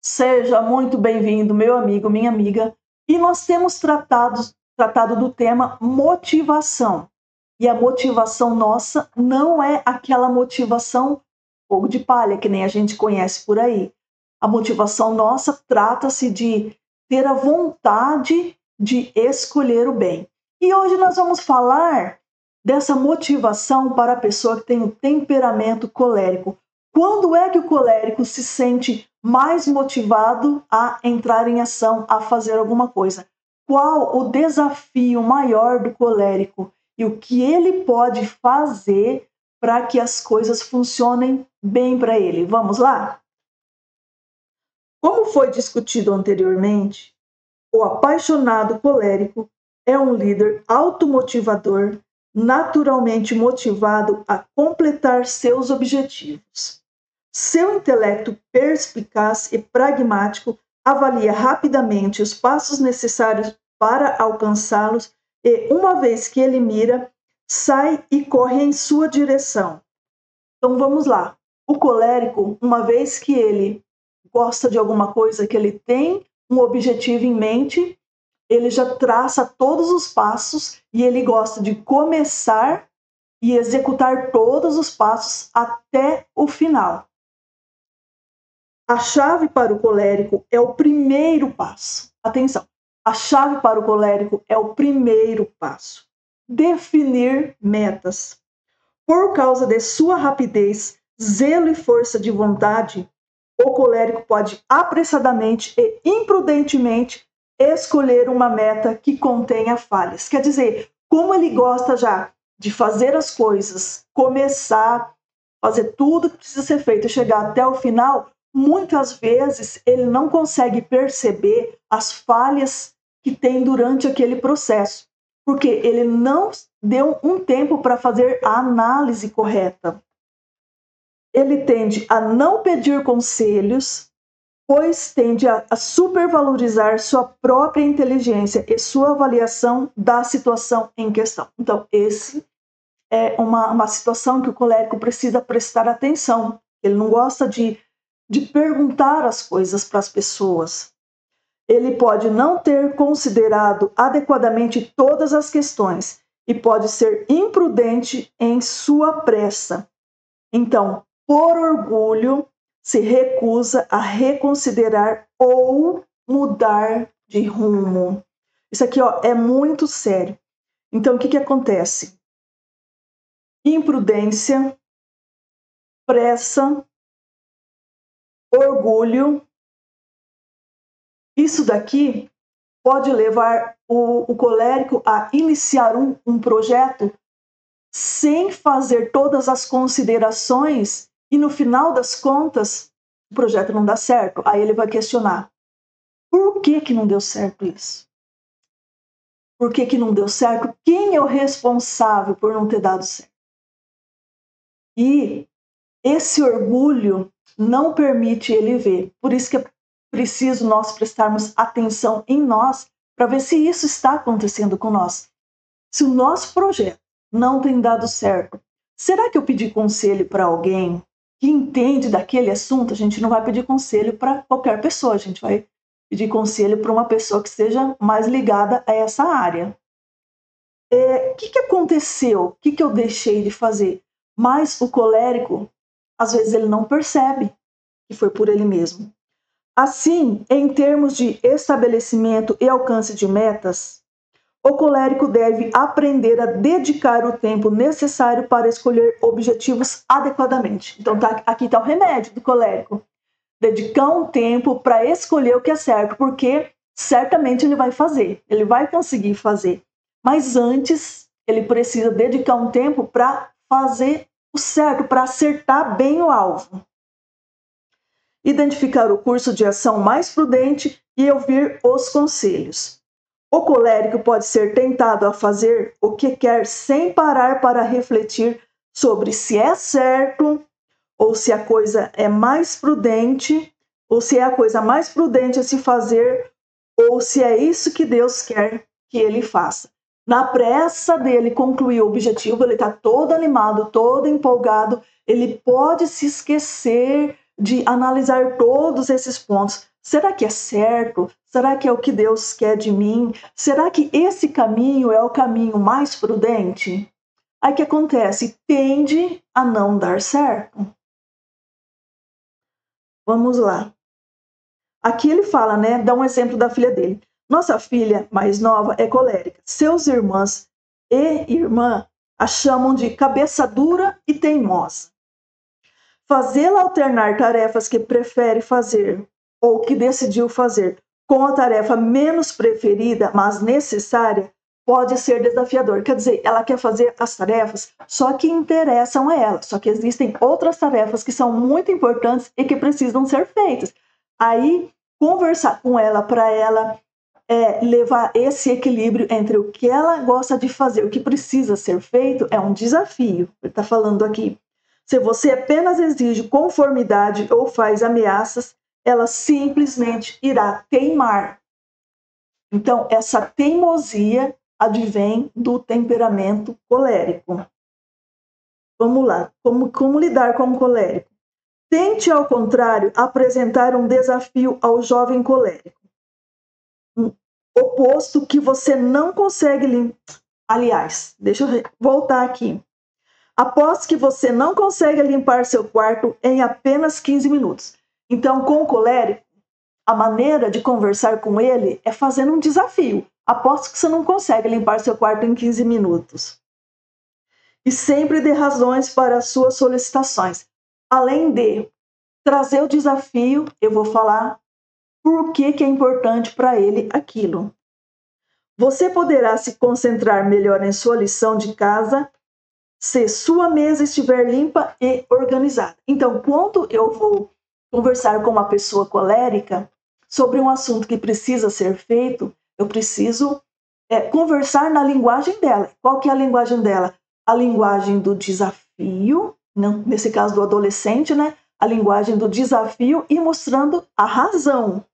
Seja muito bem-vindo, meu amigo, minha amiga. E nós temos tratado do tema motivação. E a motivação nossa não é aquela motivação fogo de palha, que nem a gente conhece por aí. A motivação nossa trata-se de ter a vontade de escolher o bem. E hoje nós vamos falar dessa motivação para a pessoa que tem o temperamento colérico. Quando é que o colérico se sente mais motivado a entrar em ação, a fazer alguma coisa? Qual o desafio maior do colérico e o que ele pode fazer para que as coisas funcionem bem para ele? Vamos lá? Como foi discutido anteriormente, o apaixonado colérico é um líder automotivador, naturalmente motivado a completar seus objetivos. Seu intelecto perspicaz e pragmático avalia rapidamente os passos necessários para alcançá-los e, uma vez que ele mira, sai e corre em sua direção. Então vamos lá. O colérico, uma vez que ele gosta de alguma coisa, que ele tem um objetivo em mente, ele já traça todos os passos e ele gosta de começar e executar todos os passos até o final. A chave para o colérico é o primeiro passo. Atenção, a chave para o colérico é o primeiro passo. Definir metas. Por causa de sua rapidez, zelo e força de vontade, o colérico pode apressadamente e imprudentemente escolher uma meta que contenha falhas. Quer dizer, como ele gosta já de fazer as coisas, começar, fazer tudo que precisa ser feito e chegar até o final, muitas vezes ele não consegue perceber as falhas que tem durante aquele processo, porque ele não deu um tempo para fazer a análise correta. Ele tende a não pedir conselhos, pois tende a supervalorizar sua própria inteligência e sua avaliação da situação em questão. Então, esse é uma situação que o colérico precisa prestar atenção. Ele não gosta de perguntar as coisas para as pessoas. Ele pode não ter considerado adequadamente todas as questões e pode ser imprudente em sua pressa. Então, por orgulho, se recusa a reconsiderar ou mudar de rumo. Isso aqui, é muito sério. Então, o que acontece? Imprudência, pressa, orgulho. Isso daqui pode levar o colérico a iniciar um projeto sem fazer todas as considerações e no final das contas o projeto não dá certo. Aí ele vai questionar: por que não deu certo isso? Por que não deu certo? Quem é o responsável por não ter dado certo? E esse orgulho não permite ele ver. Por isso que é preciso nós prestarmos atenção em nós para ver se isso está acontecendo com nós. Se o nosso projeto não tem dado certo, será que eu pedi conselho para alguém que entende daquele assunto? A gente não vai pedir conselho para qualquer pessoa, a gente vai pedir conselho para uma pessoa que seja mais ligada a essa área. O que aconteceu? O que eu deixei de fazer? Mas o colérico, às vezes ele não percebe que foi por ele mesmo. Assim, em termos de estabelecimento e alcance de metas, o colérico deve aprender a dedicar o tempo necessário para escolher objetivos adequadamente. Então, aqui está o remédio do colérico. Dedicar um tempo para escolher o que é certo, porque certamente ele vai fazer, ele vai conseguir fazer. Mas antes, ele precisa dedicar um tempo para fazer o certo, para acertar bem o alvo. Identificar o curso de ação mais prudente e ouvir os conselhos. O colérico pode ser tentado a fazer o que quer sem parar para refletir sobre se é certo ou se a coisa é mais prudente, ou se é a coisa mais prudente a se fazer, ou se é isso que Deus quer que ele faça. Na pressa dele concluir o objetivo, ele está todo animado, todo empolgado, ele pode se esquecer de analisar todos esses pontos. Será que é certo? Será que é o que Deus quer de mim? Será que esse caminho é o caminho mais prudente? Aí o que acontece? Tende a não dar certo. Vamos lá. Aqui ele fala, né? Dá um exemplo da filha dele. Nossa filha mais nova é colérica. Seus irmãs e irmã a chamam de cabeça dura e teimosa. Fazê-la alternar tarefas que prefere fazer ou que decidiu fazer com a tarefa menos preferida, mas necessária, pode ser desafiador. Quer dizer, ela quer fazer as tarefas só que interessam a ela. Só que existem outras tarefas que são muito importantes e que precisam ser feitas. Aí, conversar com ela para ela levar esse equilíbrio entre o que ela gosta de fazer, o que precisa ser feito, é um desafio. Ele está falando aqui. Se você apenas exige conformidade ou faz ameaças, ela simplesmente irá teimar. Então, essa teimosia advém do temperamento colérico. Vamos lá. Como lidar com o colérico? Tente, ao contrário, apresentar um desafio ao jovem colérico. Oposto que você não consegue... Aliás, deixa eu voltar aqui. Aposto que você não consegue limpar seu quarto em apenas 15 minutos. Então, com o colérico, a maneira de conversar com ele é fazendo um desafio. Aposto que você não consegue limpar seu quarto em 15 minutos. E sempre dê razões para as suas solicitações. Além de trazer o desafio, eu vou falar por que é importante para ele aquilo. Você poderá se concentrar melhor em sua lição de casa se sua mesa estiver limpa e organizada. Então, quando eu vou conversar com uma pessoa colérica sobre um assunto que precisa ser feito, eu preciso conversar na linguagem dela. Qual que é a linguagem dela? A linguagem do desafio, não, nesse caso do adolescente, né? A linguagem do desafio e mostrando a razão.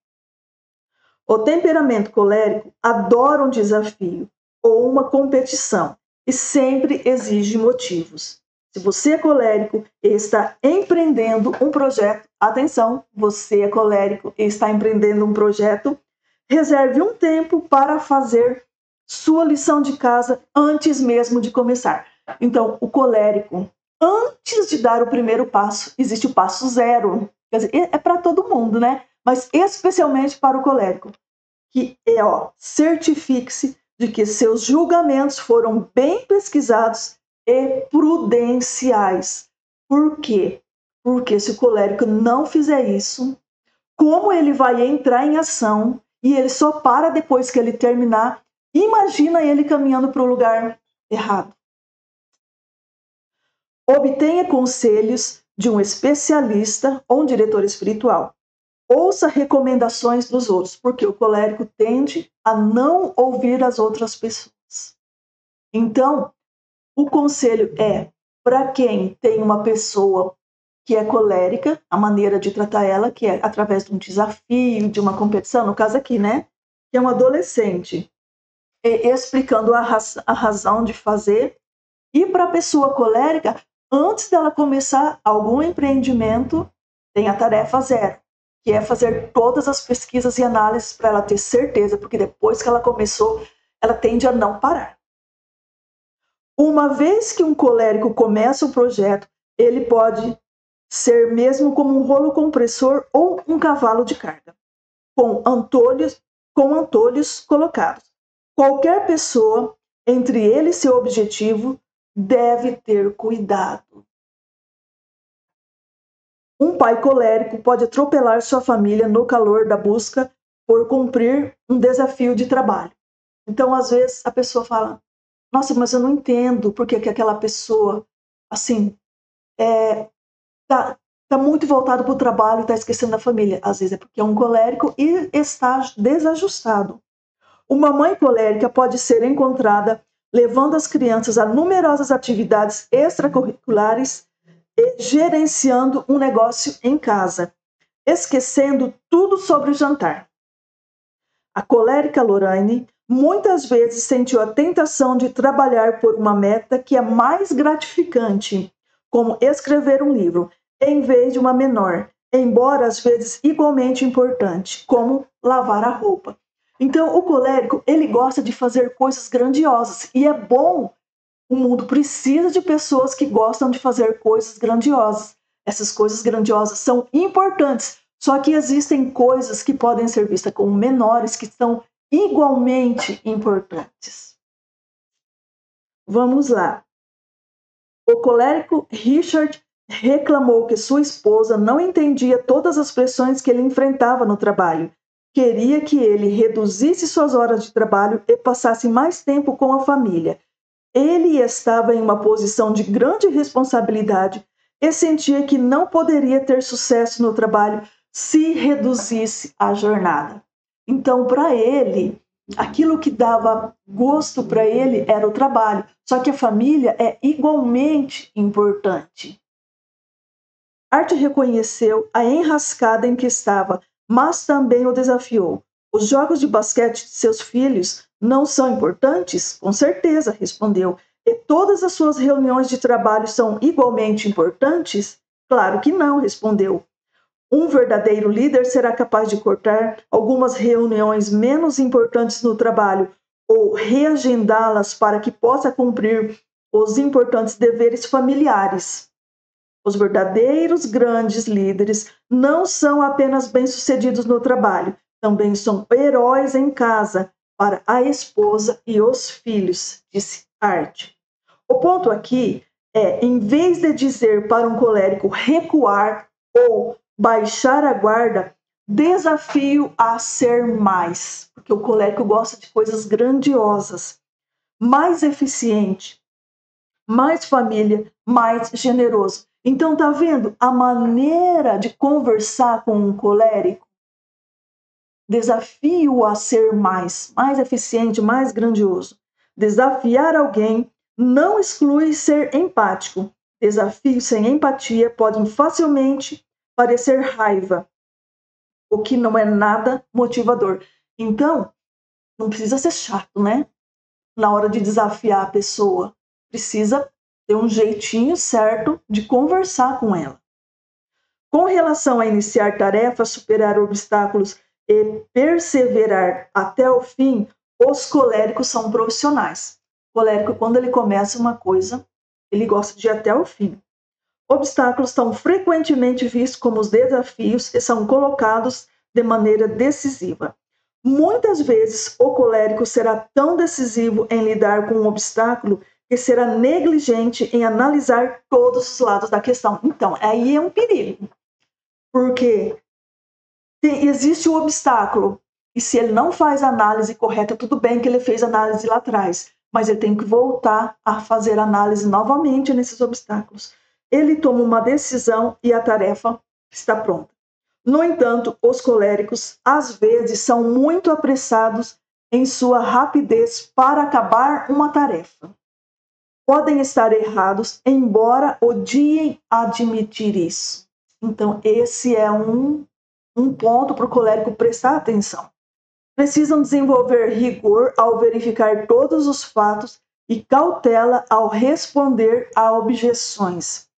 O temperamento colérico adora um desafio ou uma competição e sempre exige motivos. Se você é colérico e está empreendendo um projeto, atenção, você é colérico e está empreendendo um projeto, reserve um tempo para fazer sua lição de casa antes mesmo de começar. Então, o colérico, antes de dar o primeiro passo, existe o passo zero. Quer dizer, é para todo mundo, né? Mas especialmente para o colérico, que é, certifique-se de que seus julgamentos foram bem pesquisados e prudenciais. Por quê? Porque se o colérico não fizer isso, como ele vai entrar em ação e ele só para depois que ele terminar, imagina ele caminhando para o lugar errado. Obtenha conselhos de um especialista ou um diretor espiritual. Ouça recomendações dos outros, porque o colérico tende a não ouvir as outras pessoas. Então, o conselho é, para quem tem uma pessoa que é colérica, a maneira de tratar ela, que é através de um desafio, de uma competição, no caso aqui, né? Que é um adolescente, explicando a razão de fazer. E para a pessoa colérica, antes dela começar algum empreendimento, tem a tarefa zero, que é fazer todas as pesquisas e análises para ela ter certeza, porque depois que ela começou, ela tende a não parar. Uma vez que um colérico começa um projeto, ele pode ser mesmo como um rolo compressor ou um cavalo de carga, com antolhos colocados. Qualquer pessoa, entre ele e seu objetivo, deve ter cuidado. Um pai colérico pode atropelar sua família no calor da busca por cumprir um desafio de trabalho. Então, às vezes, a pessoa fala, nossa, mas eu não entendo por que aquela pessoa, assim, tá muito voltado para o trabalho e está esquecendo da família. Às vezes é porque é um colérico e está desajustado. Uma mãe colérica pode ser encontrada levando as crianças a numerosas atividades extracurriculares e gerenciando um negócio em casa, esquecendo tudo sobre o jantar. A colérica Lorraine muitas vezes sentiu a tentação de trabalhar por uma meta que é mais gratificante, como escrever um livro, em vez de uma menor, embora às vezes igualmente importante, como lavar a roupa. Então, o colérico, ele gosta de fazer coisas grandiosas, e é bom, o mundo precisa de pessoas que gostam de fazer coisas grandiosas. Essas coisas grandiosas são importantes, só que existem coisas que podem ser vistas como menores, que são igualmente importantes. Vamos lá. O colérico Richard reclamou que sua esposa não entendia todas as pressões que ele enfrentava no trabalho. Queria que ele reduzisse suas horas de trabalho e passasse mais tempo com a família. Ele estava em uma posição de grande responsabilidade e sentia que não poderia ter sucesso no trabalho se reduzisse a jornada. Então, para ele, aquilo que dava gosto para ele era o trabalho, só que a família é igualmente importante. Art reconheceu a enrascada em que estava, mas também o desafiou. Os jogos de basquete de seus filhos não são importantes? Com certeza, respondeu. E todas as suas reuniões de trabalho são igualmente importantes? Claro que não, respondeu. Um verdadeiro líder será capaz de cortar algumas reuniões menos importantes no trabalho ou reagendá-las para que possa cumprir os importantes deveres familiares. Os verdadeiros grandes líderes não são apenas bem-sucedidos no trabalho, também são heróis em casa para a esposa e os filhos, disse Art. O ponto aqui é, em vez de dizer para um colérico recuar ou baixar a guarda, desafio a ser mais, porque o colérico gosta de coisas grandiosas, mais eficiente, mais família, mais generoso. Então, tá vendo a maneira de conversar com um colérico? Desafio a ser mais eficiente, mais grandioso. Desafiar alguém não exclui ser empático. Desafios sem empatia podem facilmente parecer raiva, o que não é nada motivador. Então, não precisa ser chato, né? Na hora de desafiar a pessoa, precisa ter um jeitinho certo de conversar com ela. Com relação a iniciar tarefas, superar obstáculos e perseverar até o fim, os coléricos são profissionais. O colérico, quando ele começa uma coisa, ele gosta de ir até o fim. Obstáculos são frequentemente vistos como os desafios e são colocados de maneira decisiva. Muitas vezes, o colérico será tão decisivo em lidar com um obstáculo que será negligente em analisar todos os lados da questão. Então, aí é um perigo, porque existe o obstáculo, e se ele não faz a análise correta, tudo bem que ele fez análise lá atrás, mas ele tem que voltar a fazer análise novamente nesses obstáculos. Ele toma uma decisão e a tarefa está pronta. No entanto, os coléricos, às vezes, são muito apressados em sua rapidez para acabar uma tarefa. Podem estar errados, embora odiem admitir isso. Então, esse é um ponto para o colérico prestar atenção. Precisam desenvolver rigor ao verificar todos os fatos e cautela ao responder a objeções.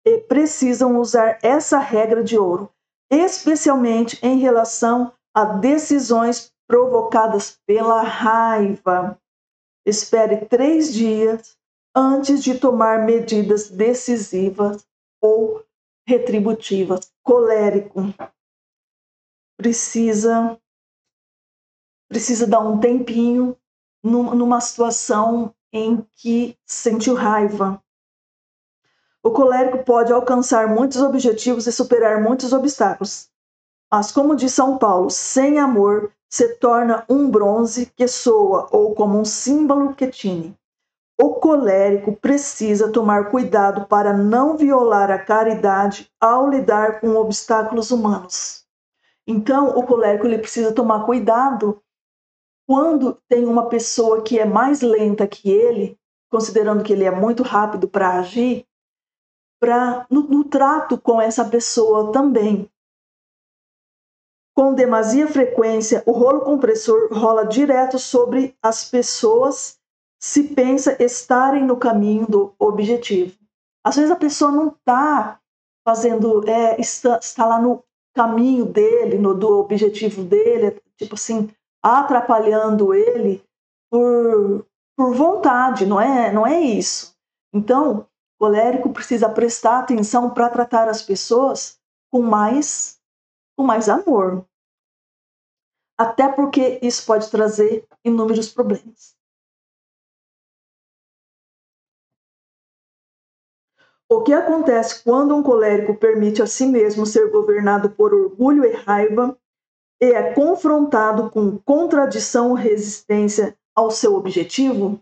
E precisam usar essa regra de ouro, especialmente em relação a decisões provocadas pela raiva. Espere 3 dias antes de tomar medidas decisivas ou retributivas. Colérico precisa dar um tempinho numa situação em que sentiu raiva. O colérico pode alcançar muitos objetivos e superar muitos obstáculos. Mas, como diz São Paulo, sem amor se torna um bronze que soa ou como um símbolo que tine. O colérico precisa tomar cuidado para não violar a caridade ao lidar com obstáculos humanos. Então, o colérico ele precisa tomar cuidado quando tem uma pessoa que é mais lenta que ele, considerando que ele é muito rápido para agir, no trato com essa pessoa também. Com demasia frequência, o rolo compressor rola direto sobre as pessoas se pensa estarem no caminho do objetivo. Às vezes a pessoa não está está lá no caminho dele, do objetivo dele, tipo assim, atrapalhando ele por vontade, não é isso. Então, o colérico precisa prestar atenção para tratar as pessoas com mais amor. Até porque isso pode trazer inúmeros problemas. O que acontece quando um colérico permite a si mesmo ser governado por orgulho e raiva e é confrontado com contradição ou resistência ao seu objetivo?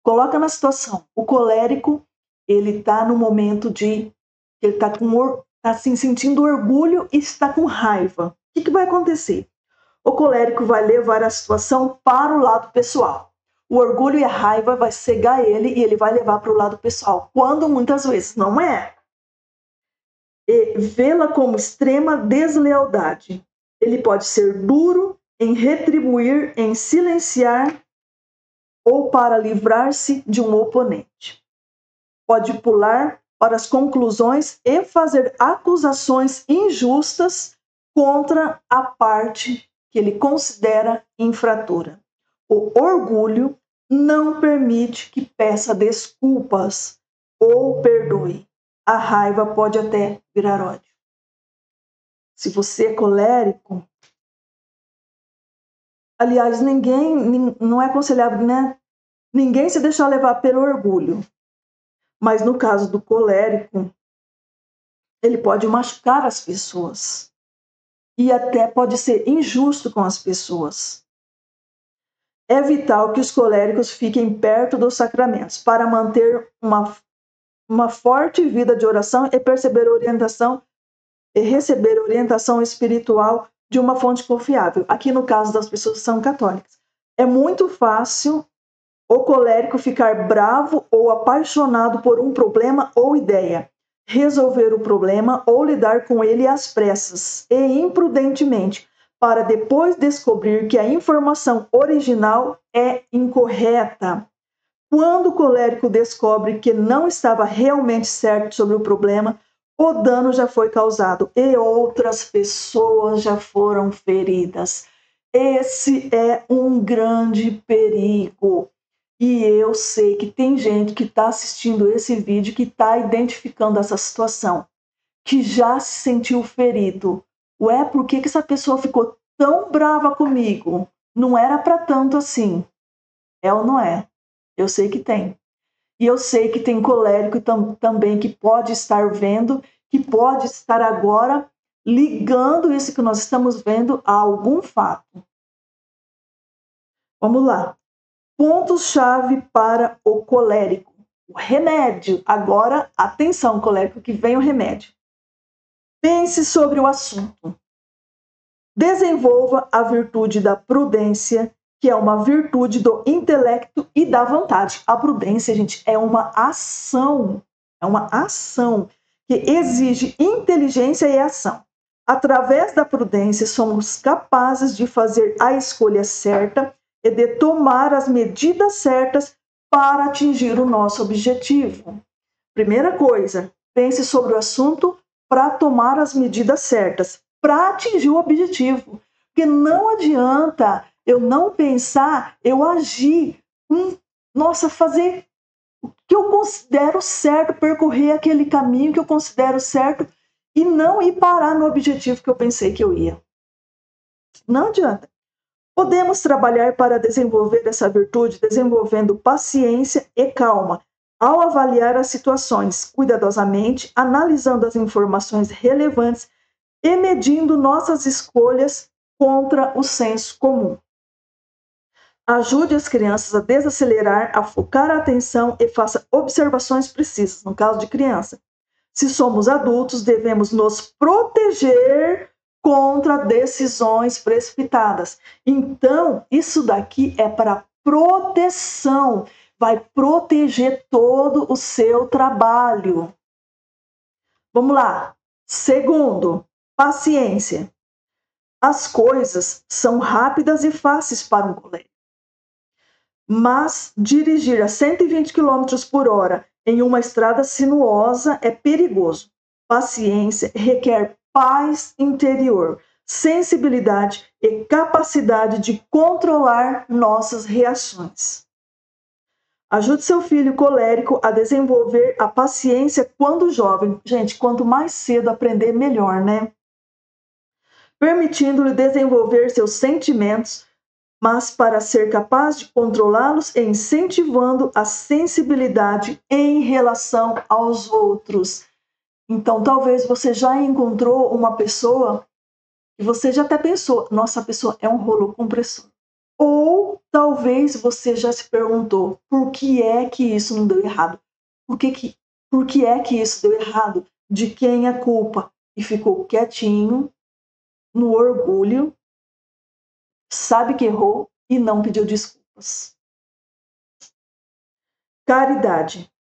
Coloca na situação. O colérico, ele está no momento de ele está assim, sentindo orgulho e está com raiva. O que vai acontecer? O colérico vai levar a situação para o lado pessoal. O orgulho e a raiva vai cegar ele e ele vai levar para o lado pessoal, quando muitas vezes não é. E vê-la como extrema deslealdade. Ele pode ser duro em retribuir, em silenciar ou para livrar-se de um oponente. Pode pular para as conclusões e fazer acusações injustas contra a parte que ele considera infratora. O orgulho não permite que peça desculpas ou perdoe. A raiva pode até virar ódio. Se você é colérico, aliás, não é aconselhável, né? Ninguém se deixar levar pelo orgulho. Mas no caso do colérico, ele pode machucar as pessoas. E até pode ser injusto com as pessoas. É vital que os coléricos fiquem perto dos sacramentos para manter uma forte vida de oração e receber orientação espiritual de uma fonte confiável. Aqui no caso das pessoas que são católicas. É muito fácil o colérico ficar bravo ou apaixonado por um problema ou ideia, resolver o problema ou lidar com ele às pressas e imprudentemente, para depois descobrir que a informação original é incorreta. Quando o colérico descobre que não estava realmente certo sobre o problema, o dano já foi causado e outras pessoas já foram feridas. Esse é um grande perigo. E eu sei que tem gente que está assistindo esse vídeo, que está identificando essa situação, que já se sentiu ferido. Ué, por que essa pessoa ficou tão brava comigo? Não era para tanto assim. É ou não é? Eu sei que tem. E eu sei que tem colérico também que pode estar vendo, que pode estar agora ligando isso que nós estamos vendo a algum fato. Vamos lá. Pontos-chave para o colérico. O remédio. Agora, atenção, colérico, que vem o remédio. Pense sobre o assunto. Desenvolva a virtude da prudência, que é uma virtude do intelecto e da vontade. A prudência, gente, é uma ação. É uma ação que exige inteligência e ação. Através da prudência, somos capazes de fazer a escolha certa e de tomar as medidas certas para atingir o nosso objetivo. Primeira coisa, pense sobre o assunto para tomar as medidas certas, para atingir o objetivo. Porque não adianta eu não pensar, eu agir, fazer o que eu considero certo, percorrer aquele caminho que eu considero certo e não ir parar no objetivo que eu pensei que eu ia. Não adianta. Podemos trabalhar para desenvolver essa virtude desenvolvendo paciência e calma, ao avaliar as situações cuidadosamente, analisando as informações relevantes e medindo nossas escolhas contra o senso comum. Ajude as crianças a desacelerar, a focar a atenção e faça observações precisas, no caso de criança. Se somos adultos, devemos nos proteger contra decisões precipitadas. Então, isso daqui é para proteção. Vai proteger todo o seu trabalho. Vamos lá. Segundo, paciência. As coisas são rápidas e fáceis para um colérico. Mas dirigir a 120 km por hora em uma estrada sinuosa é perigoso. Paciência requer paz interior, sensibilidade e capacidade de controlar nossas reações. Ajude seu filho colérico a desenvolver a paciência quando jovem. Gente, quanto mais cedo aprender, melhor, né? Permitindo-lhe desenvolver seus sentimentos, mas para ser capaz de controlá-los e incentivando a sensibilidade em relação aos outros. Então, talvez você já encontrou uma pessoa e você já até pensou, nossa, a pessoa é um rolo compressor. Ou talvez você já se perguntou, por que é que isso não deu errado? Por que é que isso deu errado? De quem é a culpa? E ficou quietinho, no orgulho, sabe que errou e não pediu desculpas. Caridade.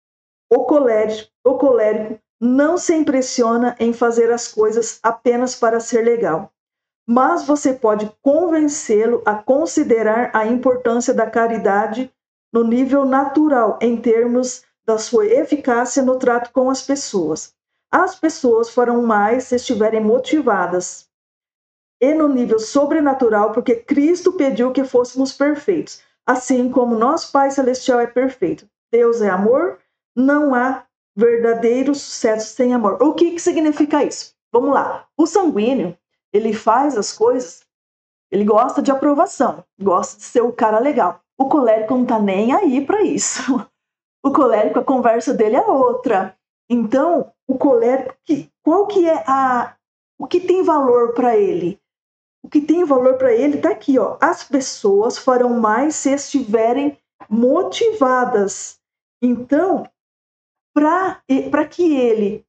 O colérico não se impressiona em fazer as coisas apenas para ser legal, mas você pode convencê-lo a considerar a importância da caridade no nível natural, em termos da sua eficácia no trato com as pessoas. As pessoas farão mais se estiverem motivadas. E no nível sobrenatural, porque Cristo pediu que fôssemos perfeitos, assim como nosso Pai Celestial é perfeito. Deus é amor, não há verdadeiro sucesso sem amor. O que significa isso? Vamos lá. O sanguíneo, ele faz as coisas, ele gosta de aprovação, gosta de ser o cara legal. O colérico não tá nem aí para isso. O colérico, a conversa dele é outra. Então, o colérico, qual que é o que tem valor para ele? O que tem valor para ele está aqui, ó. As pessoas farão mais se estiverem motivadas. Então, para que ele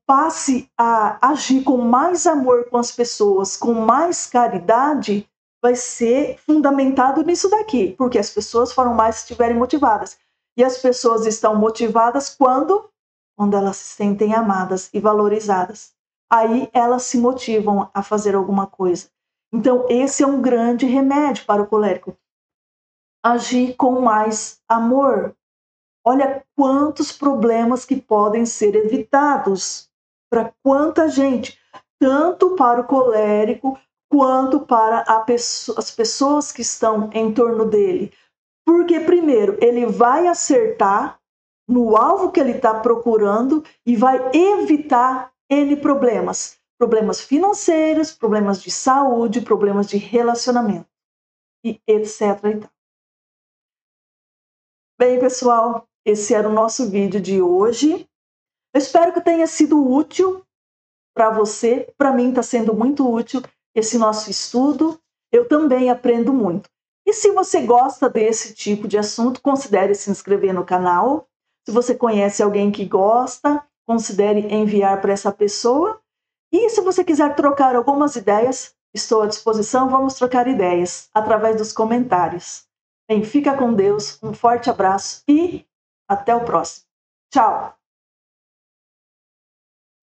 passe a agir com mais amor com as pessoas, com mais caridade, vai ser fundamentado nisso daqui, porque as pessoas farão mais se estiverem motivadas. E as pessoas estão motivadas quando elas se sentem amadas e valorizadas. Aí elas se motivam a fazer alguma coisa. Então, esse é um grande remédio para o colérico. Agir com mais amor. Olha quantos problemas que podem ser evitados para quanta gente, tanto para o colérico quanto para as pessoas que estão em torno dele. Porque, primeiro, ele vai acertar no alvo que ele está procurando e vai evitar N problemas. Problemas financeiros, problemas de saúde, problemas de relacionamento, e etc. Bem, pessoal, esse era o nosso vídeo de hoje. Eu espero que tenha sido útil para você. Para mim está sendo muito útil esse nosso estudo. Eu também aprendo muito. E se você gosta desse tipo de assunto, considere se inscrever no canal. Se você conhece alguém que gosta, considere enviar para essa pessoa. E se você quiser trocar algumas ideias, estou à disposição. Vamos trocar ideias através dos comentários. Bem, fica com Deus, um forte abraço e até o próximo. Tchau!